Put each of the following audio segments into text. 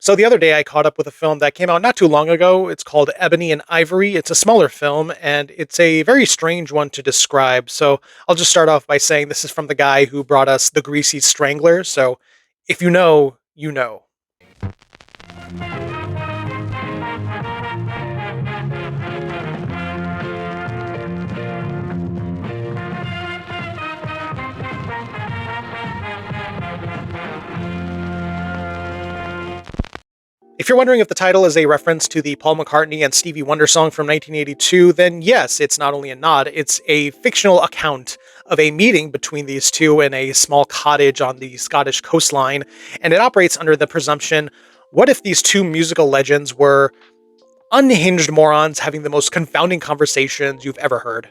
So the other day I caught up with a film that came out not too long ago. It's called Ebony and Ivory. It's a smaller film and it's a very strange one to describe. So I'll just start off by saying this is from the guy who brought us The Greasy Strangler. So if you know, you know. If you're wondering if the title is a reference to the Paul McCartney and Stevie Wonder song from 1982, then yes, it's not only a nod, it's a fictional account of a meeting between these two in a small cottage on the Scottish coastline, and it operates under the presumption, what if these two musical legends were unhinged morons having the most confounding conversations you've ever heard?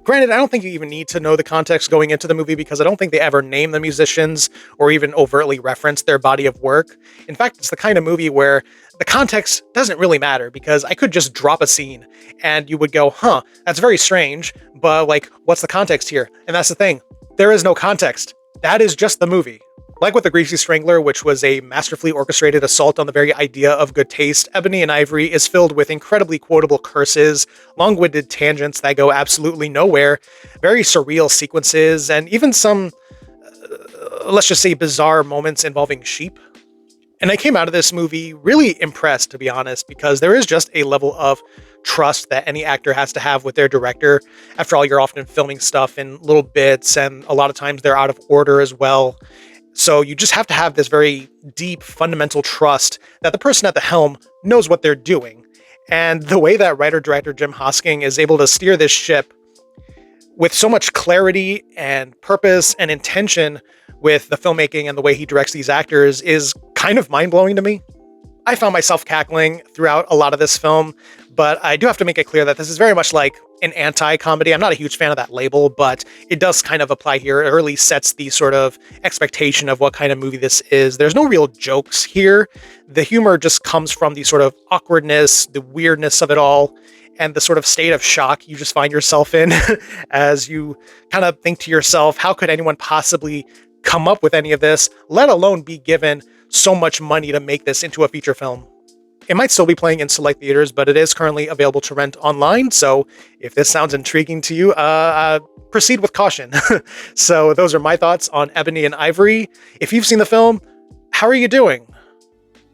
Granted, I don't think you even need to know the context going into the movie because I don't think they ever name the musicians or even overtly reference their body of work. In fact, it's the kind of movie where the context doesn't really matter because I could just drop a scene and you would go, huh, that's very strange, but like, what's the context here? And that's the thing. There is no context. That is just the movie. Like with The Greasy Strangler, which was a masterfully orchestrated assault on the very idea of good taste, Ebony and Ivory is filled with incredibly quotable curses, long-winded tangents that go absolutely nowhere, very surreal sequences, and even some, let's just say, bizarre moments involving sheep. And I came out of this movie really impressed, to be honest, because there is just a level of trust that any actor has to have with their director. After all, you're often filming stuff in little bits, and a lot of times they're out of order as well. So you just have to have this very deep, fundamental trust that the person at the helm knows what they're doing. And the way that writer-director Jim Hosking is able to steer this ship with so much clarity and purpose and intention with the filmmaking and the way he directs these actors is kind of mind-blowing to me. I found myself cackling throughout a lot of this film, but I do have to make it clear that this is very much like an anti-comedy. I'm not a huge fan of that label, but it does kind of apply here. It really sets the sort of expectation of what kind of movie this is. There's no real jokes here. The humor just comes from the sort of awkwardness, the weirdness of it all, and the sort of state of shock you just find yourself in as you kind of think to yourself, how could anyone possibly come up with any of this, let alone be given so much money to make this into a feature film? It might still be playing in select theaters, but it is currently available to rent online. So if this sounds intriguing to you, proceed with caution. So those are my thoughts on Ebony and Ivory. If you've seen the film, how are you doing?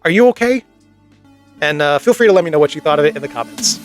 Are you okay? And feel free to let me know what you thought of it in the comments.